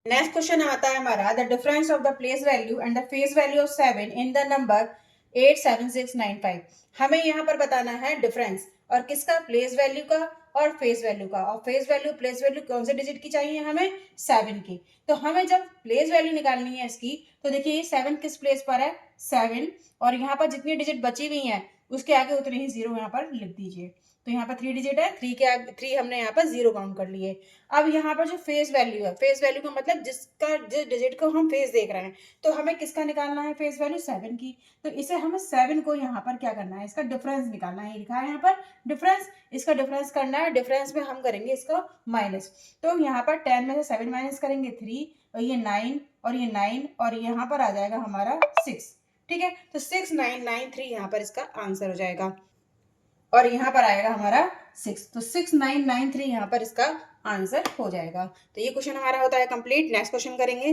Next question आता है हमारा the difference of the place value and the face value of 7 in the number 87695। हमें यहाँ पर बताना है डिफरेंस और किसका, प्लेस वैल्यू का और फेस वैल्यू का। और फेस वैल्यू प्लेस वैल्यू कौन से डिजिट की चाहिए हमें, 7 की। तो हमें जब प्लेस वैल्यू निकालनी है इसकी, तो देखिए ये 7 किस प्लेस पर है, 7, और यहाँ पर जितनी डिजिट बची हुई है उसके आगे उतने ही जीरो यहाँ पर लिख दीजिए। तो यहाँ पर 3 डिजिट है, 3 के आगे 3 हमने यहाँ पर जीरो काउंट कर लिए। अब यहाँ पर जो फेस वैल्यू है, फेस वैल्यू का मतलब जिस डिजिट को हम फेस देख रहे हैं, तो हमें किसका निकालना है, फेस वैल्यू 7 की। तो इसे हमें 7 को यहाँ पर क्या करना है, इसका डिफरेंस निकालना है। लिखा है यहाँ पर डिफरेंस, इसका डिफरेंस करना है। डिफरेंस में हम करेंगे इसका माइनस। तो यहाँ पर 10 में से 7 माइनस करेंगे 3, और ये 9 और ये 9, और यहाँ पर आ जाएगा हमारा 6। ठीक है, तो 6993 यहाँ पर इसका आंसर हो जाएगा, और यहाँ पर आएगा हमारा 6। तो 6993 यहाँ पर इसका आंसर हो जाएगा। तो ये क्वेश्चन हमारा होता है कंप्लीट। नेक्स्ट क्वेश्चन करेंगे।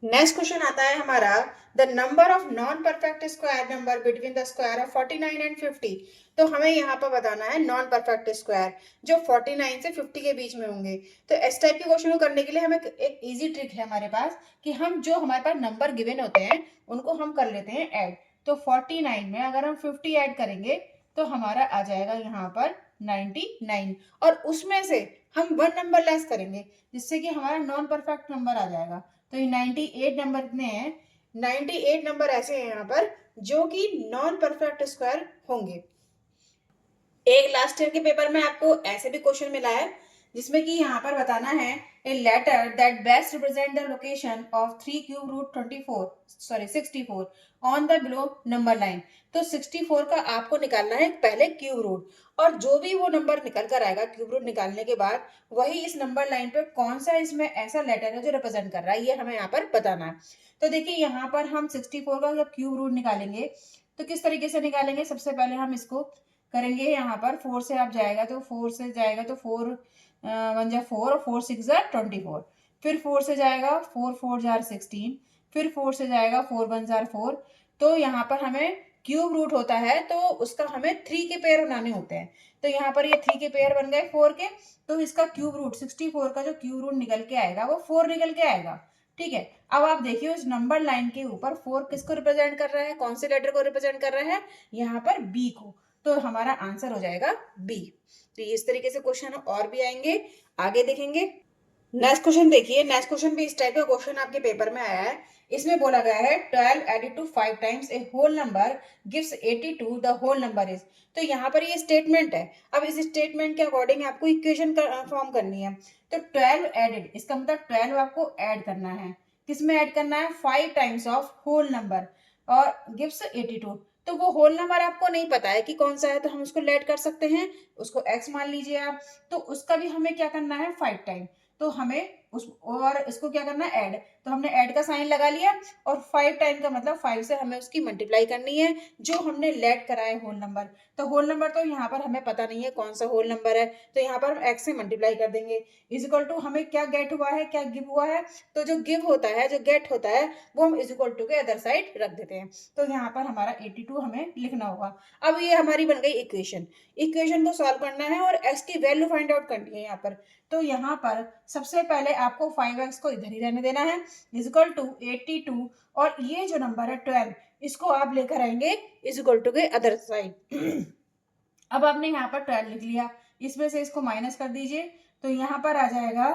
नेक्स्ट क्वेश्चन आता है हमारा the number of non perfect square number between the square of 49 and 50। तो हमें यहाँ पर बताना है नॉन परफेक्ट स्क्वायर जो 49 से 50 के बीच में होंगे। तो इस टाइप के क्वेश्चन को करने के लिए हमें एक इजी ट्रिक है हमारे पास, कि हम जो हमारे पास नंबर गिवन होते हैं उनको हम कर लेते हैं ऐड। तो 49 में अगर हम 50 ऐड करेंगे तो हमारा आ जाएगा यहाँ पर 99, और उसमें से हम 1 नंबर लेस करेंगे जिससे कि हमारा नॉन परफेक्ट नंबर आ जाएगा। तो ये 98 नंबर कितने हैं, 98 नंबर ऐसे हैं यहाँ पर जो कि नॉन परफेक्ट स्क्वायर होंगे। एक लास्ट ईयर के पेपर में आपको ऐसे भी क्वेश्चन मिला है जिसमें कि यहाँ पर बताना है a letter that best represent the location of 3 cube root 64 on the below number line. तो 64 का आपको निकालना है पहले क्यूब रूट, और जो भी वो नंबर निकल कर आएगा क्यूब रूट निकालने के बाद वही इस नंबर लाइन पे कौन सा इसमें ऐसा लेटर है जो रिप्रेजेंट कर रहा है, ये हमें यहाँ पर बताना है। तो देखिए यहाँ पर हम 64 का जब क्यूब रूट निकालेंगे तो किस तरीके से निकालेंगे, सबसे पहले हम इसको करेंगे यहाँ पर 4 से आप जाएगा तो 4 से जाएगा तो 4 1 जा 4 और 4 6 जा 24, फिर 4 से जाएगा 4 4 जार 16, फिर 4 से जाएगा 4 1 जार 4। तो यहाँ पर हमें क्यूब रूट होता है तो उसका हमें 3 के पेयर बनाने होते हैं। तो यहाँ पर ये 3 के पेयर बन गए 4 के, तो इसका क्यूब रूट 64 का जो क्यूब रूट निकल के आएगा वो 4 निकल के आएगा। ठीक है, अब आप देखिए उस नंबर लाइन के ऊपर 4 किसको रिप्रेजेंट कर रहा है, कौन से लेटर को रिप्रेजेंट कर रहा है, यहाँ पर बी को। तो हमारा आंसर हो जाएगा बी। तो इस तरीके से क्वेश्चन और भी आएंगे, आगे देखेंगे। नेक्स्ट क्वेश्चन देखिए, नेक्स्ट क्वेश्चन भी इस टाइप का क्वेश्चन आपके पेपर में आया है। इसमें बोला गया है 12 added to 5 times a whole number gives 82 the whole number is. तो यहाँ पर ये स्टेटमेंट है। अब इस स्टेटमेंट के अकॉर्डिंग आपको इक्वेशन फॉर्म करनी है। तो 12 एडेड, इसका मतलब 12 आपको ऐड करना है, किसमें ऐड करना है, 5 टाइम्स ऑफ होल नंबर, और गिव्स 82। तो वो होल नंबर आपको नहीं पता है कि कौन सा है, तो हम उसको लेट कर सकते हैं, उसको x मान लीजिए आप। तो उसका भी हमें क्या करना है, 5 टाइम। तो हमें उस और इसको क्या करना है, ऐड। तो हमने ऐड का साइन लगा लिया, और 5 टाइम का मतलब 5 से हमें उसकी मल्टीप्लाई करनी है जो हमने लेट करा है होल नंबर। तो होल नंबर तो यहाँ पर हमें पता नहीं है कौन सा होल नंबर है, तो यहाँ पर हम x से मल्टीप्लाई कर देंगे। इज इक्वल टू हमें क्या गेट हुआ है, क्या गिव हुआ है, तो जो गिव होता है जो गेट होता है वो हम इज इक्वल टू के अदर साइड रख देते हैं। तो यहाँ पर हमारा 82 हमें लिखना होगा। अब ये हमारी बन गई इक्वेशन। इक्वेशन को सॉल्व करना है और x की वैल्यू फाइंड आउट करनी है यहाँ पर। तो यहाँ पर सबसे पहले आपको 5x को इधर ही रहने देना है, इज इक्वल टू 82, और ये जो नंबर है 12 इसको आप लेकर आएंगे इज इक्वल टू के अदर साइड। अब आपने यहाँ पर 12 लिख लिया, इसमें से इसको माइनस कर दीजिए, तो यहाँ पर आ जाएगा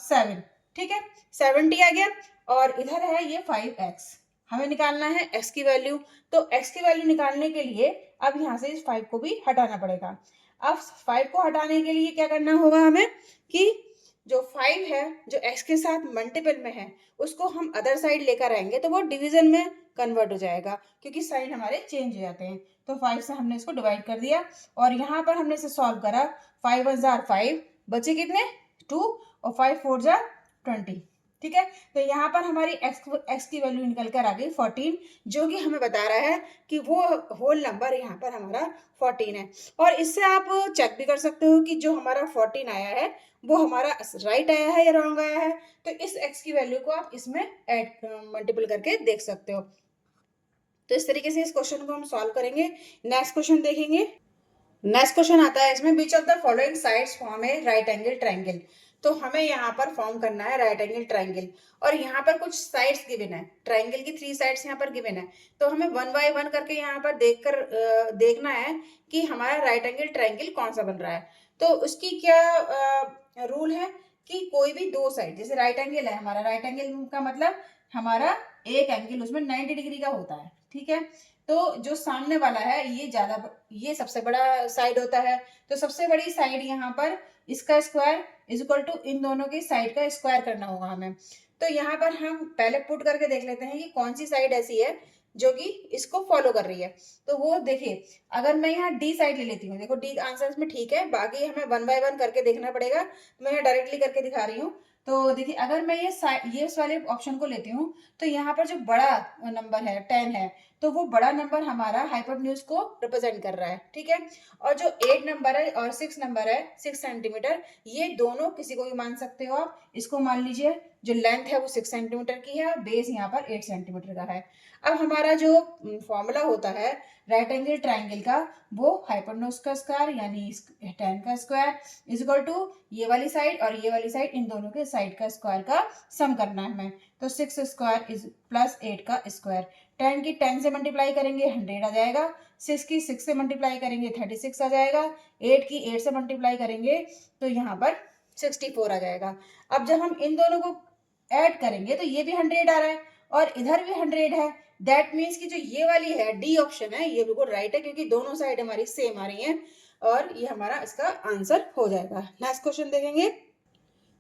7। ठीक है, 70 आ गया, और इधर है ये 5x। हमें निकालना है x की वैल्यू। तो x की वैल्यू निकालने के लिए अब यहाँ से इस 5 को भी हटाना पड़ेगा। अब 5 को हटाने के लिए क्या करना होगा हमें, कि जो 5 है जो x के साथ मल्टीपल में है उसको हम अदर साइड लेकर आएंगे तो वो डिवीजन में कन्वर्ट हो जाएगा, क्योंकि साइन हमारे चेंज हो जाते हैं। तो 5 से हमने इसको डिवाइड कर दिया, और यहाँ पर हमने इसे सॉल्व करा। 5 1 जार 5, बचे कितने 2, और 5 4 जार 20। ठीक है, तो यहाँ पर हमारी x की वैल्यू निकल कर आ गई 14, जो कि हमें बता रहा है कि वो होल नंबर यहाँ पर हमारा 14 है। और इससे आप चेक भी कर सकते हो कि जो हमारा 14 आया है वो हमारा राइट आया है या रॉन्ग आया है। तो इस x की वैल्यू को आप इसमें ऐड मल्टीपल करके देख सकते हो। तो इस तरीके से इस क्वेश्चन को हम सॉल्व करेंगे। नेक्स्ट क्वेश्चन देखेंगे। नेक्स्ट क्वेश्चन आता है इसमें, which of the following sides form a right angle triangle. तो हमें यहाँ पर फॉर्म करना है राइट एंगल ट्राइंगल, और यहाँ पर कुछ साइड्स गिवन है, ट्राइंगल की 3 साइड्स यहाँ पर गिवन है। तो हमें 1 बाय 1 करके यहाँ पर देखना है कि हमारा राइट एंगल ट्राइंगल कौन सा बन रहा है। तो उसकी क्या रूल है कि कोई भी दो साइड, जैसे राइट एंगल है हमारा, राइट एंगल का मतलब हमारा एक एंगल उसमें 90 डिग्री का होता है, ठीक है। तो जो सामने वाला है ये सबसे बड़ा साइड होता है। तो सबसे बड़ी साइड यहाँ पर इसका स्क्वायर इज इक्वल टू इन दोनों की साइड का स्क्वायर करना होगा हमें। तो यहाँ पर हम पहले पुट करके देख लेते हैं कि कौन सी साइड ऐसी है जो कि इसको फॉलो कर रही है। तो वो देखिए, अगर मैं यहाँ डी साइड ले लेती हूँ, देखो डी आंसर में ठीक है, बाकी हमें 1 बाय 1 करके देखना पड़ेगा। तो मैं यहाँ डायरेक्टली करके दिखा रही हूँ। तो देखिए, अगर मैं ये इस वाले ऑप्शन को लेती हूँ, तो यहाँ पर जो बड़ा नंबर है 10 है, तो वो बड़ा नंबर हमारा हाइपोटेन्यूज को रिप्रेजेंट कर रहा है, ठीक है। और जो 8 नंबर है और 6 नंबर है 6 सेंटीमीटर, ये दोनों किसी को भी मान सकते हो आप। इसको मान लीजिए जो लेंथ है वो 6 सेंटीमीटर की है, बेस यहाँ पर 8 सेंटीमीटर का है। अब हमारा जो फॉर्मूला होता है राइट एंगल ट्राइंगल का, वो हाइपोटेन्यूज का स्क्वायर यानी 10 का स्क्वायर इज इक्वल टू ये वाली साइड और ये वाली साइड, इन दोनों के साइड का स्क्वायर का सम करना है हमें। तो 6 स्क्वायर इज प्लस 8 का स्क्वायर, 10 की 10 से मल्टीप्लाई करेंगे 100 आ जाएगा, 6 की 6 से मल्टीप्लाई करेंगे 36 आ जाएगा, 8 की 8 से मल्टीप्लाई करेंगे तो यहाँ पर 64 आ जाएगा। अब जब हम इन दोनों को ऐड करेंगे तो ये भी 100 आ रहा है और इधर भी 100 है। दैट मीन्स कि जो ये वाली है डी ऑप्शन है, ये बिल्कुल राइट है, क्योंकि दोनों साइड हमारी सेम आ रही हैं और ये हमारा इसका आंसर हो जाएगा। नेक्स्ट क्वेश्चन देखेंगे।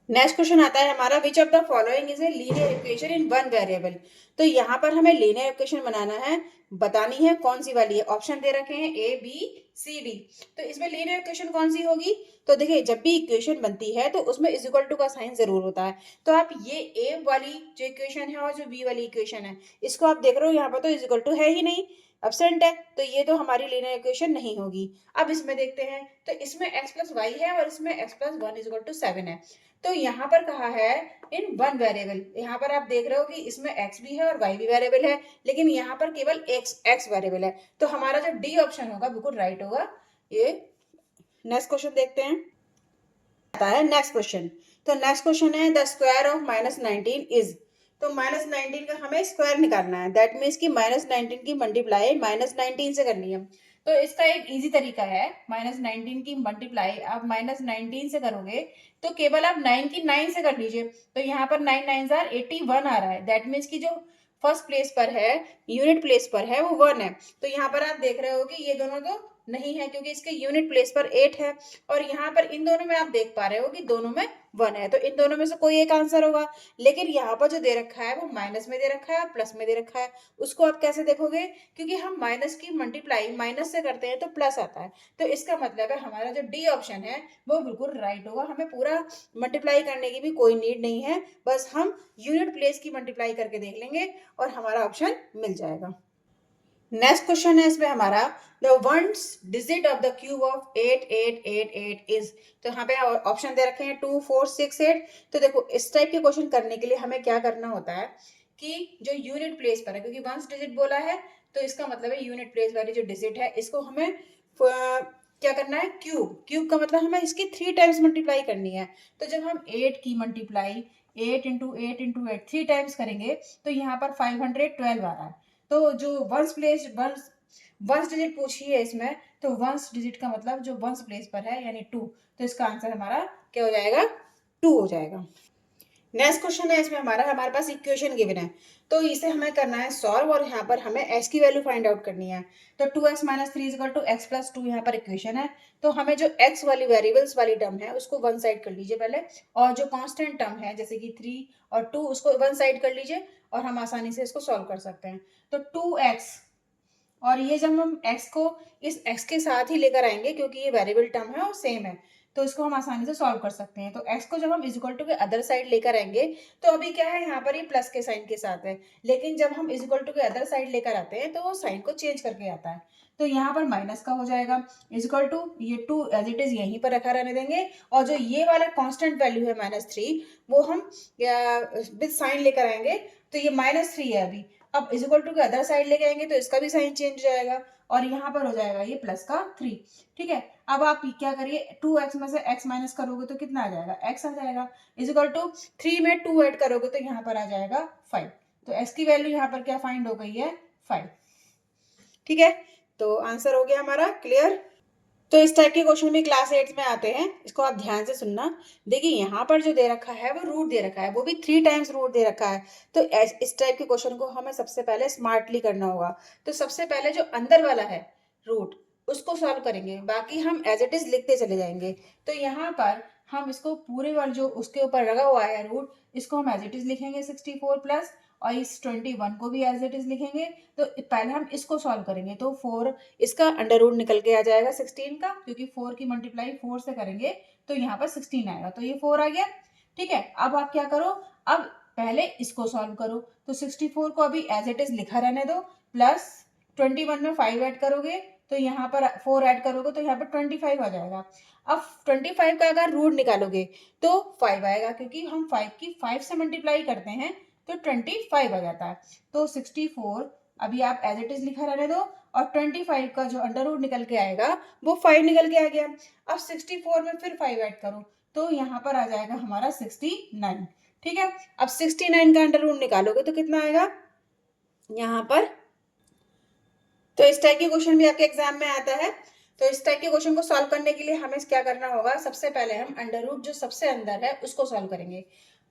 नेक्स्ट क्वेश्चन आता है हमारा, which of the following is a linear equation in one variable. तो यहाँ पर हमें लीनियर इक्वेशन बनाना है, बतानी है कौन सी वाली है। ऑप्शन दे रखे हैं ए बी सी डी। तो इसमें लीनियर इक्वेशन कौन सी होगी? तो देखिए, जब भी इक्वेशन बनती है तो उसमें इज इक्वल टू का साइन जरूर होता है। तो आप ये ए वाली जो इक्वेशन है और जो बी वाली इक्वेशन है, इसको आप देख रहे हो यहाँ पर तो इज इक्वल टू है ही नहीं, एब्सेंट है, तो ये तो हमारी लीनियर इक्वेशन नहीं होगी। अब इसमें देखते हैं, तो इसमें x प्लस वाई है और इसमें x plus 1 is equal to 7 है। तो यहाँ पर कहा है इन वन वेरिएबल, यहाँ पर आप देख रहे हो कि इसमें x भी है और y भी वेरिएबल है, लेकिन यहाँ पर केवल x वेरिएबल है। तो हमारा जो डी ऑप्शन होगा बिल्कुल राइट होगा ये। नेक्स्ट क्वेश्चन देखते हैं। आता है नेक्स्ट क्वेश्चन। तो नेक्स्ट क्वेश्चन है द स्क्वायर ऑफ -19 इज। तो -19 का हमें स्क्वायर निकालना है। दैट मीन्स कि -19 की मल्टीप्लाई -19 से करनी है। तो इसका एक इजी तरीका है, -19 की मल्टीप्लाई आप -19 से करोगे तो केवल आप 9 की 9 से कर लीजिए। तो यहाँ पर 9 9 81 आ रहा है। दैट मीन्स कि जो फर्स्ट प्लेस पर है, यूनिट प्लेस पर है, वो 1 है। तो यहाँ पर आप देख रहे हो कि ये दोनों तो नहीं है, क्योंकि इसके यूनिट प्लेस पर 8 है और यहाँ पर इन दोनों में आप देख पा रहे हो कि दोनों में 1 है। तो इन दोनों में से कोई एक आंसर होगा। लेकिन यहाँ पर जो दे रखा है वो माइनस में दे रखा है, प्लस में दे रखा है। उसको आप कैसे देखोगे? क्योंकि हम माइनस की मल्टीप्लाई माइनस से करते हैं तो प्लस आता है। तो इसका मतलब है हमारा जो डी ऑप्शन है वो बिल्कुल राइट होगा। हमें पूरा मल्टीप्लाई करने की भी कोई नीड नहीं है, बस हम यूनिट प्लेस की मल्टीप्लाई करके देख लेंगे और हमारा ऑप्शन मिल जाएगा। नेक्स्ट क्वेश्चन है इसमें हमारा, the ones digit of the cube of 8888 is. तो यहाँ पे ऑप्शन दे रखे हैं 2 4 6 8। तो देखो, इस टाइप के क्वेश्चन करने के लिए हमें क्या करना होता है कि जो यूनिट प्लेस पर है, क्योंकि वंस डिजिट बोला है तो इसका मतलब है यूनिट प्लेस वाली जो डिजिट है इसको हमें क्या करना है, क्यूब का मतलब हमें इसकी 3 टाइम्स मल्टीप्लाई करनी है। तो जब हम 8 की मल्टीप्लाई 8 इंटू 8 इंटू 8 3 टाइम्स करेंगे तो यहाँ पर 512 आ रहा है। तो जो वंस डिजिट पूछी है इसमें, तो वंस डिजिट का मतलब जो वंस प्लेस पर है यानी 2। तो इसका आंसर हमारा क्या हो जाएगा? 2 हो जाएगा। नेक्स्ट क्वेश्चन है इसमें हमारे पास इक्वेशन गिवन है, तो इसे हमें करना है सॉल्व और यहाँ पर हमें x की वैल्यू फाइंड आउट करनी है। तो 2x - 3 = x + 2 यहाँ पर इक्वेशन है। तो हमें जो x वाली वेरिएबल्स वाली टर्म है उसको वन साइड कर लीजिए पहले, और जो कांस्टेंट टर्म है जैसे कि 3 और 2 उसको वन साइड कर लीजिए और हम आसानी से इसको सॉल्व कर सकते हैं। तो 2x, और ये जब हम x को इस x के साथ ही लेकर आएंगे क्योंकि ये वेरिएबल टर्म है और सेम है, तो इसको हम आसानी से सॉल्व कर सकते हैं। तो x को जब हम इज इक्वल टू के अदर साइड लेकर आएंगे, तो अभी क्या है, यहाँ पर ये प्लस के साइन के साथ है, लेकिन जब हम इज इक्वल टू के अदर साइड लेकर आते हैं तो वो साइन को चेंज करके आता है। तो यहाँ पर माइनस का हो जाएगा, इज इक्वल टू ये 2 एज इट इज यहीं पर रखा रहने देंगे, और जो ये वाला कांस्टेंट वैल्यू है -3 वो हम विद साइन लेकर आएंगे। तो ये -3 है अभी, अब इज इक्वल टू के अदर साइड लेके आएंगे तो इसका भी साइन चेंज हो जाएगा, और यहाँ पर हो जाएगा ये प्लस का 3। ठीक है, अब आप क्या करिए, 2x में से x माइनस करोगे तो कितना आ जाएगा, x आ जाएगा, इज इक्वल टू 3 में 2 ऐड करोगे तो यहाँ पर आ जाएगा 5। तो x की वैल्यू यहाँ पर क्या फाइंड हो गई है, 5। ठीक है, तो आंसर हो गया हमारा क्लियर। तो इस टाइप के क्वेश्चन भी क्लास 8 में आते हैं, इसको आप ध्यान से सुनना। देखिए यहाँ पर जो दे रखा है वो रूट दे रखा है, वो भी 3 टाइम्स रूट दे रखा है। तो इस टाइप के क्वेश्चन को हमें सबसे पहले स्मार्टली करना होगा। तो सबसे पहले जो अंदर वाला है रूट उसको सॉल्व करेंगे, बाकी हम एज इट इज लिखते चले जाएंगे। तो यहाँ पर हम इसको पूरे वाले जो उसके ऊपर लगा हुआ है रूट, इसको हम एज इट इज लिखेंगे 64 प्लस, और इस 21 को भी एज इट इज लिखेंगे। तो पहले हम इसको सॉल्व करेंगे, तो 4 इसका अंडर रूट निकल के आ जाएगा 16 का, क्योंकि 4 की मल्टीप्लाई 4 से करेंगे तो यहाँ पर 16 आएगा, तो ये 4 आ गया। ठीक है, अब आप क्या करो, अब पहले इसको सॉल्व करो। तो 64 को अभी एज इट इज लिखा रहने दो, प्लस 21 में 5 ऐड करोगे तो यहाँ पर 4 ऐड करोगे तो यहाँ पर 25 आ जाएगा। अब 25 का अगर रूट निकालोगे तो 5 आएगा, क्योंकि हम 5 की 5 से मल्टीप्लाई करते हैं तो 25 आ जाता है। तो 64 अभी आप एज इट इज लिखा रहने दो, और 25 का जो अंडर रूट निकल के आएगा वो 5 निकल के आ गया। अब 64 में फिर 5 ऐड करो तो यहाँ पर आ जाएगा हमारा 69। ठीक है, अब 69 का अंडर रूट निकालोगे तो कितना आएगा यहाँ पर। तो इस टाइप के क्वेश्चन भी आपके एग्जाम में आता है। तो इस टाइप के क्वेश्चन को सॉल्व करने के लिए हमें क्या करना होगा, सबसे पहले हम अंडर रूट जो सबसे अंदर है उसको सॉल्व करेंगे।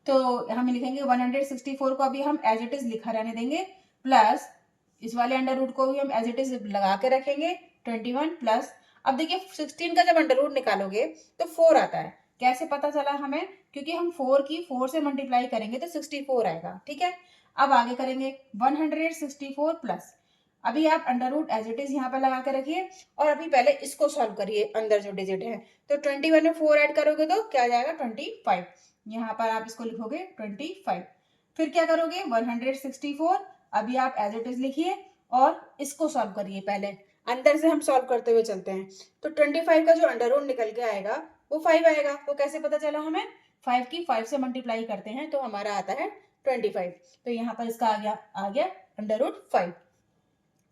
तो हम लिखेंगे 164 को अभी हम एज इट इज लिखा रहने देंगे, प्लस इस वाले अंडर रूट को भी हम एज इट इज लगा के रखेंगे 21 प्लस। अब देखिए 16 का जब अंडर रूट निकालोगे तो 4 आता है। कैसे पता चला हमें, क्योंकि हम 4 की 4 से मल्टीप्लाई करेंगे तो 64 आएगा। ठीक है, अब आगे करेंगे 164 प्लस, अभी आप under root as it is यहाँ पर लगा के रखिए, और अभी पहले इसको सॉल्व करिए अंदर जो डिजिट है। तो 21 में 4 ऐड करोगे तो क्या आ जाएगा 25, यहाँ पर आप इसको लिखोगे 25। फिर क्या करोगे 164, अभी आप एज इट इज लिखिए और इसको सॉल्व करिए। पहले अंदर से हम सॉल्व करते हुए चलते हैं। तो 25 का जो अंडर रूट निकल के आएगा वो 5 आएगा। वो कैसे पता चला हमें, 5 की 5 से मल्टीप्लाई करते हैं तो हमारा आता है 25। तो यहाँ पर इसका आ गया अंडर रूट 5।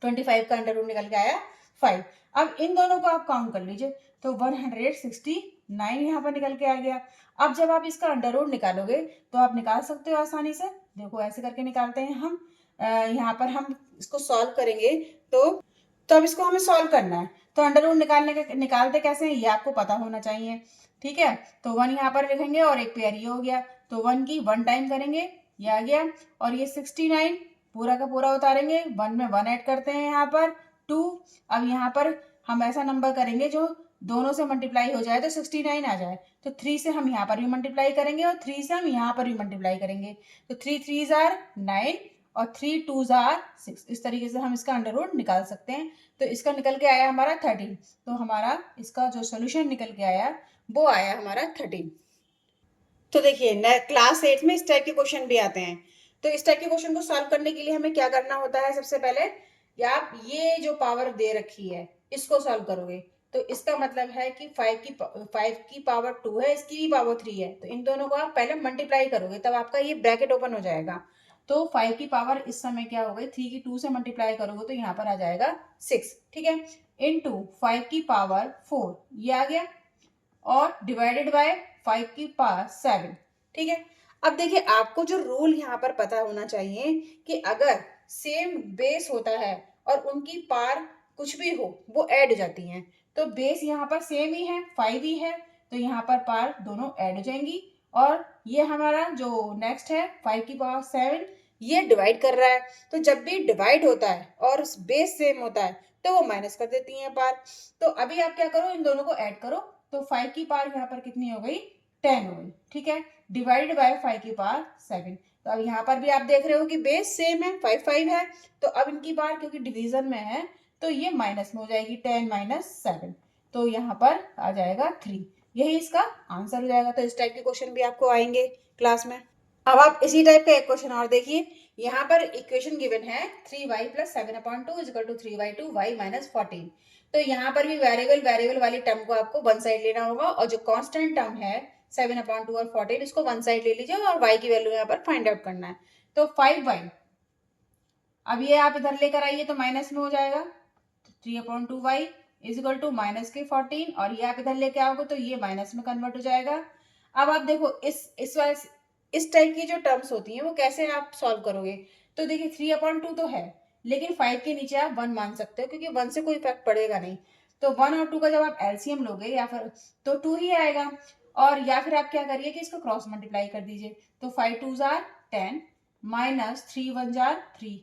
25 का अंडर रूट निकल के आया 5। अब इन दोनों को आप काउंट कर लीजिए, तो 169 यहाँ पर निकल के आ गया। अब जब आप इसका अंडर रूट निकालोगे तो आप निकाल सकते हो आसानी से। देखो ऐसे करके निकालते हैं हम। यहाँ पर हम इसको सॉल्व करेंगे तो अब इसको हमें सॉल्व करना है। तो अंडर रूट निकालते कैसे हैं ये आपको पता होना चाहिए। ठीक है, तो 1 यहाँ पर लिखेंगे और एक पेयर ये हो गया, तो 1 की 1 टाइम करेंगे, ये आ गया। और ये 69 पूरा का पूरा उतारेंगे, 1 में 1 ऐड करते हैं यहाँ पर 2। अब यहाँ पर हम ऐसा नंबर करेंगे जो दोनों से मल्टीप्लाई हो जाए तो 69 आ जाए। तो 3 से हम यहाँ पर भी मल्टीप्लाई करेंगे और 3 से हम यहाँ पर भी मल्टीप्लाई करेंगे। तो 3 3 आर 9 और 3 2 आर 6। इस तरीके से हम इसका अंडर रूट निकाल सकते हैं। तो इसका निकल के आया हमारा 13। तो हमारा इसका जो सोल्यूशन निकल के आया वो आया हमारा 13। तो देखिए क्लास 8 में इस टाइप के क्वेश्चन भी आते हैं। तो इस टाइप के क्वेश्चन को सॉल्व करने के लिए हमें क्या करना होता है, सबसे पहले या आप ये जो पावर दे रखी है इसको सॉल्व करोगे तो इसका मतलब है कि 5 की पावर 2 है, इसकी भी पावर 3 है। तो इन दोनों को आप पहले मल्टीप्लाई करोगे तब आपका ये ब्रैकेट ओपन हो जाएगा। तो 5 की पावर इस समय क्या हो गई, 3 की 2 से मल्टीप्लाई करोगे तो यहाँ पर आ जाएगा 6। ठीक है, इनटू 5 की पावर 4 ये आ गया, और डिवाइडेड बाय 5 की पावर 7। ठीक है, अब देखिए आपको जो रूल यहाँ पर पता होना चाहिए कि अगर सेम बेस होता है और उनकी पार कुछ भी हो वो ऐड हो जाती हैं। तो बेस यहाँ पर सेम ही है, 5 ही है, तो यहाँ पर पार दोनों ऐड हो जाएंगी। और ये हमारा जो नेक्स्ट है 5 की पावर 7 ये डिवाइड कर रहा है। तो जब भी डिवाइड होता है और बेस सेम होता है तो वो माइनस कर देती हैं पार। तो अभी आप क्या करो, इन दोनों को ऐड करो। तो 5 की पावर यहाँ पर कितनी हो गई, 10 हो गई। ठीक है, डिवाइडेड बाय 5 की पावर 7। तो अब यहाँ पर भी आप देख रहे हो कि बेस सेम है, 5 5 है। तो अब इनकी पावर क्योंकि डिवीजन में है तो ये माइनस में हो जाएगी, 10 माइनस 7। तो यहाँ पर आ जाएगा 3। यही इसका आंसर हो जाएगा। तो इस टाइप के क्वेश्चन भी आपको आएंगे क्लास में। अब आप इसी टाइप का एक क्वेश्चन और देखिए। यहाँ पर इक्वेशन गिवन है 3y plus 7/2 is equal to 3y2 y minus 14। तो यहाँ पर भी वेरिएबल वाली टर्म को आपको वन साइड लेना होगा, और जो कांस्टेंट टर्म है 7/2 और 14 इसको वन साइड ले लीजिए, और y की वैल्यू यहाँ पर फाइंड आउट करना है। तो 5y, अब ये आप इधर लेकर आइए तो माइनस में हो जाएगा, 3/2y is equal to minus के 14, और ये आप इधर लेके आओगे तो ये माइनस में कन्वर्ट हो जाएगा। अब आप देखो इस टाइप की जो टर्म्स होती हैं वो कैसे आप सॉल्व करोगे। तो देखिए 3/2 तो है, लेकिन 5 के नीचे आप 1 मान सकते हो क्योंकि 1 से कोई इफेक्ट पड़ेगा नहीं। तो 1 और 2 का जब आप एलसीएम लोगे या फिर तो 2 ही आएगा, और या फिर आप क्या करिए कि इसको क्रॉस मल्टीप्लाई कर दीजिए। तो 5 2 जार 10 माइनस 3 1 जार 3,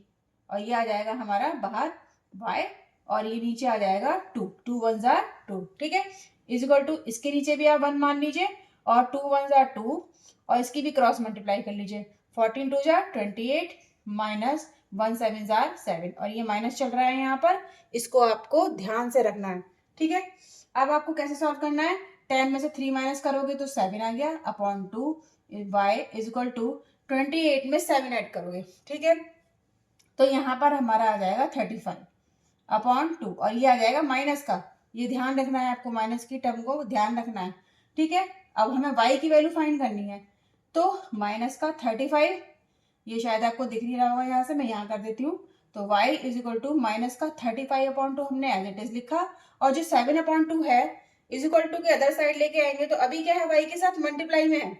और ये आ जाएगा हमारा बाहर y, और ये नीचे आ जाएगा 2 2 1 जार 2, ठीक है। इज इक्वल टू इसके नीचे भी आप 1 मान लीजिए, और 2 1 जार 2, और इसकी भी क्रॉस मल्टीप्लाई कर लीजिए। 14 2 जार 28 माइनस 1 7 जार 7, और ये माइनस चल रहा है यहाँ पर, इसको आपको ध्यान से रखना है, ठीक है। अब आपको कैसे सॉल्व करना है, 10 में से 3 माइनस करोगे तो 7 आ गया upon 2, y is equal to 28 में 7 ऐड करोगे, ठीक है। तो यहाँ पर हमारा आ जाएगा 35 अपॉन 2, और ये आ जाएगा माइनस का, ये ध्यान रखना है आपको, माइनस की टर्म को ध्यान रखना है, ठीक है। अब हमें y की वैल्यू फाइंड करनी है, तो माइनस का 35, ये शायद आपको दिख नहीं रहा होगा, यहाँ से मैं यहाँ कर देती हूँ। तो y is equal to minus का 35/2 हमने एज इट इज लिखा, और जो 7/2 है इज इक्वल टू के अदर साइड लेके आएंगे तो अभी क्या है, y के साथ मल्टीप्लाई में है,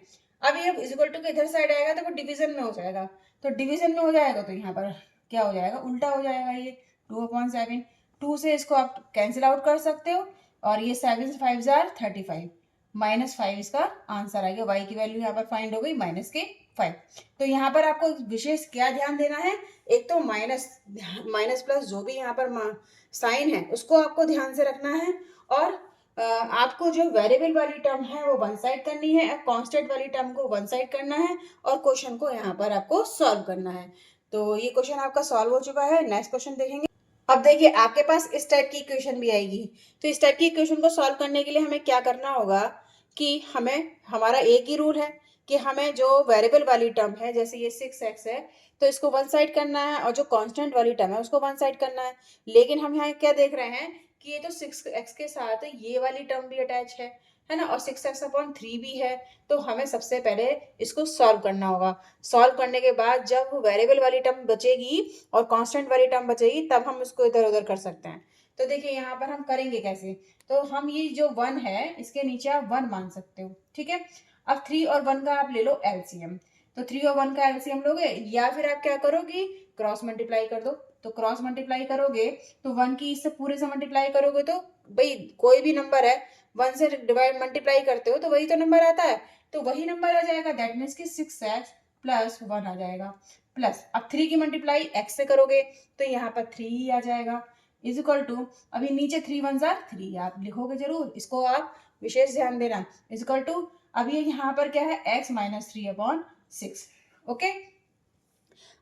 अब ये इज इक्वल टू के इधर साइड आएगा तो वो डिवीजन में हो जाएगा, तो डिवीजन में हो जाएगा तो यहाँ पर क्या हो जाएगा, उल्टा हो जाएगा, ये 2/7, 2 से इसको आप कैंसिल आउट कर सकते हो, और ये 7 से 5 जार 35, -5 इसका आंसर आ गया, y की वैल्यू यहाँ पर फाइंड हो गई -5। तो यहाँ पर आपको विशेष क्या ध्यान देना है, एक तो माइनस माइनस प्लस जो भी यहाँ पर साइन है उसको आपको ध्यान से रखना है, और आपको जो वेरिएबल वाली टर्म है वो वन साइड करनी है, कांस्टेंट वाली टर्म को वन साइड करना है, और क्वेश्चन को यहाँ पर आपको सॉल्व करना है। तो ये क्वेश्चन आपका सॉल्व हो चुका है, नेक्स्ट क्वेश्चन देखेंगे। अब देखिए आपके पास इस टाइप की इक्वेशन भी आएगी, तो इस टाइप की इक्वेशन को सॉल्व करने के लिए हमें क्या करना होगा कि हमें हमारा एक ही रूल है कि हमें जो वेरिएबल वाली टर्म है, जैसे ये 6x है, तो इसको वन साइड करना है, और जो कांस्टेंट वाली टर्म है उसको वन साइड करना है। लेकिन हम यहाँ क्या देख रहे हैं कि ये तो 6x के साथ ये वाली टर्म भी अटैच है ना, और 6x/3 भी है, तो हमें सबसे पहले इसको सॉल्व करना होगा। सॉल्व करने के बाद जब वेरिएबल वाली टर्म बचेगी और कांस्टेंट वाली टर्म बचेगी तब हम इसको इधर उधर कर सकते हैं। तो देखिए यहाँ पर हम करेंगे कैसे, तो हम ये जो 1 है इसके नीचे आप 1 मान सकते हो, ठीक है। अब 3 और 1 का आप ले लो एलसीएम, तो 3 और 1 का एलसीएम लोगे, या फिर आप क्या करोगे, क्रॉस मल्टीप्लाई कर दो। तो क्रॉस मल्टीप्लाई करोगे तो 1 की इससे पूरे से मल्टीप्लाई करोगे तो भाई कोई भी नंबर है 1 से डिवाइड मल्टीप्लाई करते हो तो वही तो नंबर आता है, तो वही नंबर आ जाएगा, दैट मीन्स कि 6x प्लस 1 आ जाएगा। प्लस अब 3 की मल्टीप्लाई x से करोगे तो यहाँ पर 3 ही आ जाएगा, इज इक्वल टू अभी नीचे 3 1 जार 3 आप लिखोगे जरूर, इसको आप विशेष ध्यान देना, इज इक्वल टू अब ये यहाँ पर क्या है x - 3/6, ओके।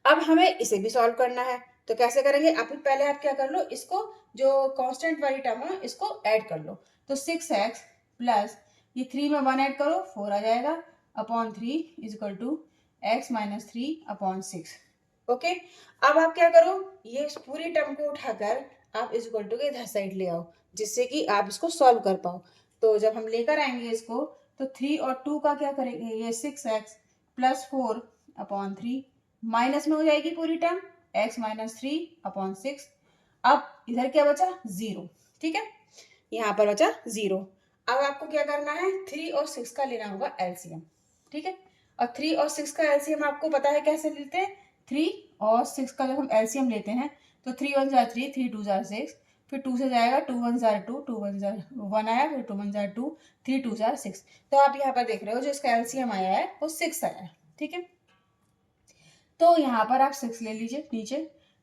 अब हमें इसे भी सॉल्व करना है, तो कैसे करेंगे, अभी पहले आप क्या कर लो, इसको जो कांस्टेंट वाली टर्म है इसको ऐड कर लो। तो 6x प्लस ये 3 में 1 ऐड करो 4 आ जाएगा upon 3 is equal to x - 3/6, okay. अब आप क्या करो, ये पूरी टर्म को उठाकर आप इज इक्वल टू के इधर साइड ले आओ, जिससे कि आप इसको सॉल्व कर पाओ। तो जब हम लेकर आएंगे इसको, तो 3 और 2 का क्या करेंगे, ये 6x प्लस 4/3 माइनस में हो जाएगी पूरी टर्म, x - 3/6। अब इधर क्या बचा, 0, ठीक है, यहाँ पर बचा 0। अब आपको क्या करना है, 3 और 6 का लेना होगा एलसीएम, ठीक है। और 3 और 6 का एलसीएम आपको पता है कैसे लेते हैं, 3 और 6 का जब हम एलसीएम लेते हैं तो 3 1 जार 3, 3 2 जार 6, फिर 2 से जाएगा 2 1 जार 2, 2 1 जार 1 आया, फिर 2 1 जार 2, 3 2 जार 6। तो आप यहाँ पर देख रहे हो जो इसका एलसीएम आया है वो 6 आया है, ठीक है। तो यहाँ पर आप 6 ले लीजिए नीचे।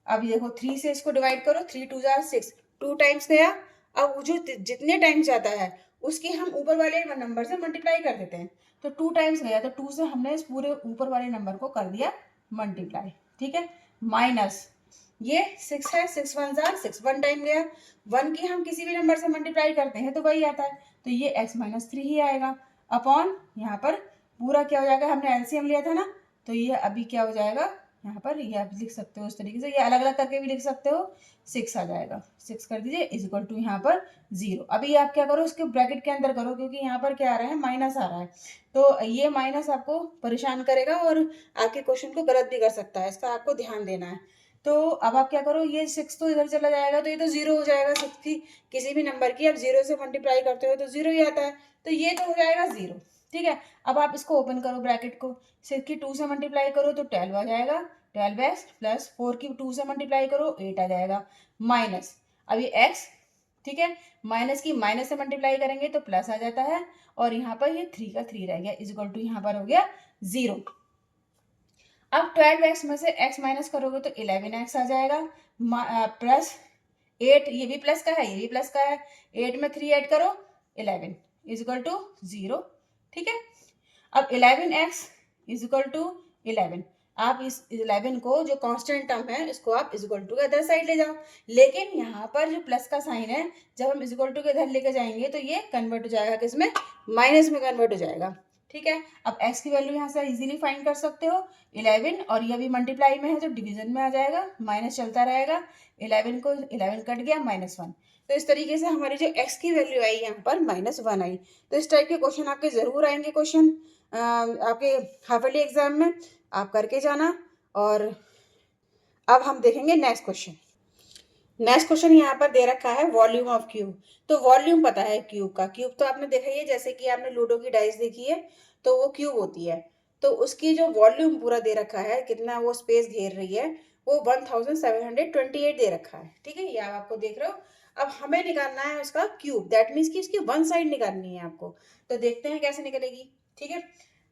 अब देखो 3 से इसको डिवाइड करो, 3 2 जार 6, 2 टाइम्स गया। अब जो जितने टाइम्स जाता है उसकी हम ऊपर वाले नंबर से मल्टीप्लाई कर देते हैं, तो 2 टाइम्स गया तो 2 से हमने इस पूरे ऊपर वाले नंबर को कर दिया मल्टीप्लाई, ठीक है। माइनस ये 6 है, 6 1 जार 6, 1 टाइम गया, 1 की हम किसी भी नंबर से मल्टीप्लाई करते हैं तो वही आता है, तो ये x - 3 ही आएगा अपॉन यहाँ पर पूरा क्या हो जाएगा, हमने एलसीएम लिया था ना, तो ये अभी क्या हो जाएगा, यहाँ पर ये आप लिख सकते हो इस तरीके से, ये अलग अलग करके भी लिख सकते हो, 6 आ जाएगा, 6 कर दीजिए इज इक्वल टू यहाँ पर 0। अभी आप क्या करो, इसके ब्रैकेट के अंदर करो, क्योंकि यहाँ पर क्या आ रहा है, माइनस आ रहा है, तो ये माइनस आपको परेशान करेगा और आपके क्वेश्चन को गलत भी कर सकता है, इसका आपको ध्यान देना है। तो अब आप क्या करो, ये 6 तो इधर चला जाएगा, तो ये तो 0 हो जाएगा। 6 की किसी भी नंबर की आप 0 से मल्टीप्लाई करते हो तो 0 ही आता है, तो ये तो हो जाएगा 0। ठीक है, अब आप इसको ओपन करो ब्रैकेट को, 6 की 2 से मल्टीप्लाई करो तो 12 आ जाएगा, 12x प्लस 4 की 2 से मल्टीप्लाई करो 8 आ जाएगा, माइनस अब ये x, ठीक है, माइनस की माइनस से मल्टीप्लाई करेंगे तो प्लस आ जाता है, और यहाँ पर ये 3 का 3 रह गया, इज इक्वल टू यहाँ पर हो गया 0। अब 12x में से x माइनस करोगे तो 11x आ जाएगा, प्लस 8, ये भी प्लस का है, ये भी प्लस का है, 8 में 3 ऐड करो 11 इज इक्वल टू 0। ठीक है, अब 11x इज इक्वल टू 11, आप इस 11 को जो कांस्टेंट टर्म है इसको आप इज इक्वल टू के अदर साइड ले जाओ, लेकिन यहाँ पर जो प्लस का साइन है जब हम इज इक्वल टू के इधर लेके जाएंगे तो ये कन्वर्ट हो जाएगा किसमें, माइनस में कन्वर्ट हो जाएगा। ठीक है, अब x की वैल्यू यहाँ से इजीली फाइंड कर सकते हो 11, और ये भी मल्टीप्लाई में है तो डिवीजन में आ जाएगा, माइनस चलता रहेगा, 11 को 11 कट गया, -1। तो इस तरीके से हमारी जो x की वैल्यू आई यहाँ पर -1 आई। तो इस टाइप के क्वेश्चन आपके जरूर आएंगे, क्वेश्चन आपके हाफ ईयरली एग्जाम में, आप करके जाना। और अब हम देखेंगे नेक्स्ट क्वेश्चन। नेक्स्ट क्वेश्चन यहाँ पर दे रखा है वॉल्यूम ऑफ क्यूब। तो वॉल्यूम पता है क्यूब का, क्यूब तो आपने देखा ही है, जैसे कि आपने लूडो की डाइस देखी है तो वो क्यूब होती है, तो उसकी जो वॉल्यूम पूरा दे रखा है, कितना वो स्पेस घेर रही है, वो 1728 दे रखा है। ठीक है, ये आप आपको देख रहे हो। अब हमें निकालना है उसका क्यूब, दैट मीन्स कि उसकी वन साइड निकालनी है आपको, तो देखते हैं कैसे निकलेगी। ठीक है,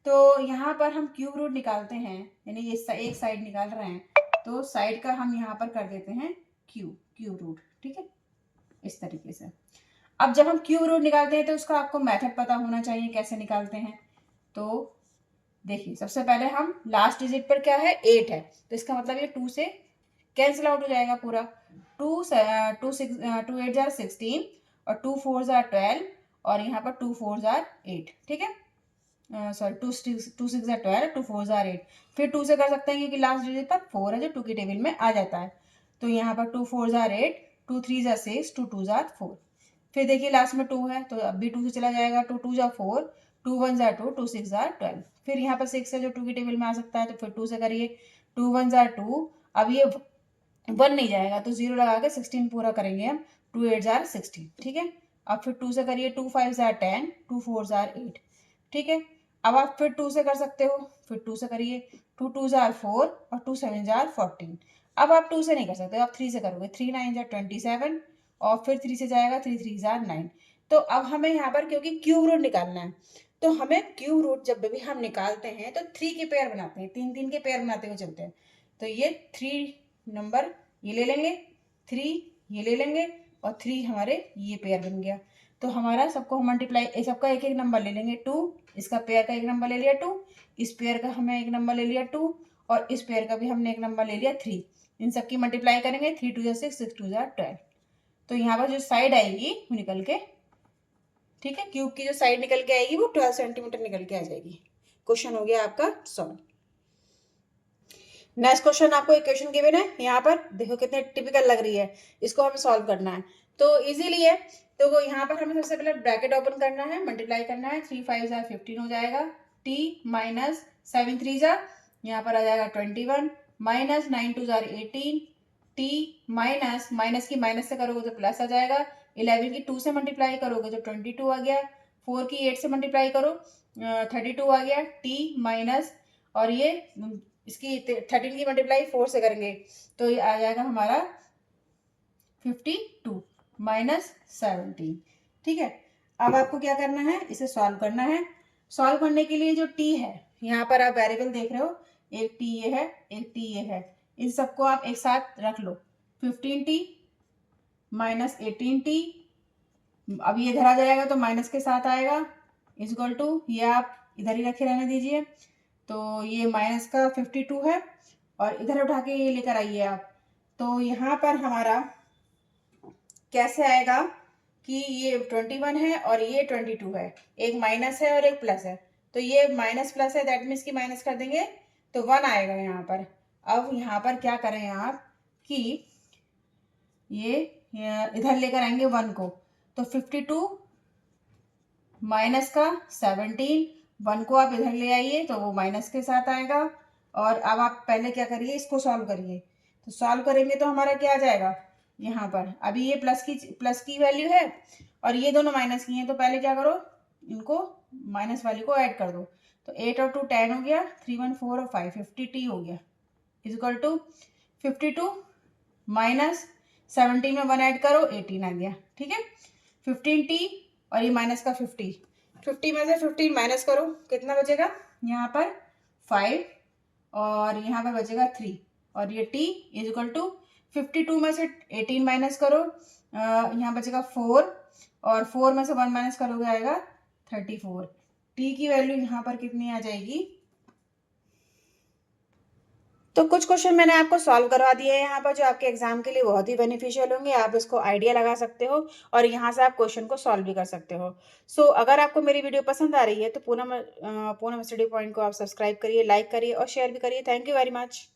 तो यहाँ पर हम क्यूब रूट निकालते हैं, यानी ये एक साइड निकाल रहे हैं, तो साइड का हम यहाँ पर कर देते हैं क्यूब रूट। ठीक है, इस तरीके से। अब जब हम क्यूब रूट निकालते हैं तो उसका आपको मेथड पता होना चाहिए कैसे निकालते हैं। तो देखिए, सबसे पहले हम लास्ट डिजिट पर क्या है 8 है, तो इसका मतलब ये 2 से कैंसिल आउट हो जाएगा पूरा, 2 8 जार 16 और 2 4 जार 12 और यहाँ पर 2 4 जार 8। ठीक है, सॉरी 2 6 जार 12, 2 4 जार 8, फिर 2 से कर सकते हैं क्योंकि लास्ट डिजिट पर 4 है जो 2 की टेबल में आ जाता है, तो यहाँ पर 2 4 जार 8, 2 3 जार 6, 2 2 जार 4, फिर देखिए लास्ट में 2 है तो अब भी 2 से चला जाएगा, 2 2 जार 4, 2 1 जार 2, 2 6 जार 12, फिर यहाँ पर 6 है जो 2 की टेबल में आ सकता है, तो फिर 2 से करिए, 2 1 जार 2, अब ये 1 नहीं जाएगा तो 0 लगा के 16 पूरा करेंगे हम, 2 8 जार 16। ठीक है, अब फिर 2 से करिए, 2 5 जार 10, 2 4 जार 8। ठीक है, अब आप फिर 2 से कर सकते हो, फिर 2 से करिए, 2 2 जार 4 और 2 7 जार 14। अब आप 2 से नहीं कर सकते, आप 3 से करोगे, 3 9 जार 27 और फिर 3 से जाएगा, 3 3 जार 9। तो अब हमें यहाँ पर क्योंकि क्यूब रूट निकालना है, तो हमें क्यूब रूट जब भी हम निकालते हैं तो 3 के पेयर बनाते हैं, 3 3 के पेयर बनाते हुए चलते हैं। तो ये 3 नंबर ये ले लेंगे, 3 ये ले लेंगे और 3 हमारे ये पेयर बन गया। तो हमारा सबको हम मल्टीप्लाई, सबका एक एक नंबर ले लेंगे, 2, इसका पेयर का एक नंबर ले लिया 2, इस पेयर का हमने एक नंबर ले लिया 2 और इस पेयर का भी हमने एक नंबर ले लिया 3। इन सबकी मल्टीप्लाई करेंगे, 3 2 6, 6 2 12। तो यहाँ पर जो साइड आएगी वो निकल के, ठीक है, क्यूब की जो साइड निकल के आएगी वो 12 सेंटीमीटर निकल के आ जाएगी। क्वेश्चन हो गया आपका सॉल्व। नेक्स्ट क्वेश्चन, आपको एक क्वेश्चन गिवन है, यहाँ पर देखो कितने टिपिकल लग रही है, इसको हमें सॉल्व करना है, तो इजीली है। तो वो यहाँ पर हमें सबसे पहले ब्रैकेट ओपन करना है, मल्टीप्लाई करना है, 3 5 जार 15 हो जाएगा, t माइनस 7 3 जार, यहाँ पर आ जाएगा 21, minus 9 2 jar 18, t minus minus की माइनस से करोगे तो प्लस आ जाएगा, 11 की 2 से मल्टीप्लाई करोगे तो 22 आ गया, 4 की 8 से मल्टीप्लाई करो 32 आ गया, t माइनस, और ये इसकी 13 की मल्टीप्लाई 4 से करेंगे तो ये आ जाएगा हमारा 52 माइनस 17। ठीक है, अब आपको क्या करना है, इसे सॉल्व करना है। सॉल्व करने के लिए जो t है, यहाँ पर आप वेरिएबल देख रहे हो, एक t ये है, एक t ये है, इन सबको आप एक साथ रख लो, 15t माइनस 18t, अब ये इधर आ जाएगा तो माइनस के साथ आएगा, इज इक्वल टू, ये आप इधर ही रखे रहने दीजिए, तो ये माइनस का 52 है और इधर उठा के ये लेकर आइए आप, तो यहाँ पर हमारा कैसे आएगा कि ये 21 है और ये 22 है, एक माइनस है और एक प्लस है, तो ये माइनस प्लस है, दैट मीन्स की माइनस कर देंगे तो 1 आएगा यहाँ पर। अब यहाँ पर क्या करें आप कि ये इधर लेकर आएंगे 1 को, तो 52 माइनस का 17, 1 को आप इधर ले आइए तो वो माइनस के साथ आएगा, और अब आप पहले क्या करिए, इसको सॉल्व करिए, तो सॉल्व करेंगे तो हमारा क्या आ जाएगा, यहाँ पर अभी ये प्लस की वैल्यू है और ये दोनों माइनस की हैं, तो पहले क्या करो, इनको माइनस वाली को ऐड कर दो। तो 8 और 2 10 हो गया, 3 1 4 और 5 50t हो गया, इज इक्वल टू 52 माइनस 17 में 1 ऐड करो 18 आ गया, ठीक है। 15t और ये माइनस का 50 में से 15 माइनस करो, कितना बचेगा यहाँ पर 5 और यहाँ पर बचेगा 3 और ये t इज इक्वल टू 52 में से 18 माइनस करो, यहाँ बचेगा 4 और 4 में से 1 माइनस करोगे आएगा 34। t की वैल्यू यहाँ पर कितनी आ जाएगी। तो कुछ क्वेश्चन मैंने आपको सॉल्व करवा दिए हैं यहाँ पर, जो आपके एग्जाम के लिए बहुत ही बेनिफिशियल होंगे। आप इसको आइडिया लगा सकते हो और यहाँ से आप क्वेश्चन को सॉल्व भी कर सकते हो। सो अगर आपको मेरी वीडियो पसंद आ रही है तो पूनम स्टडी पॉइंट को आप सब्सक्राइब करिए, लाइक करिए और शेयर भी करिए। Thank you very much.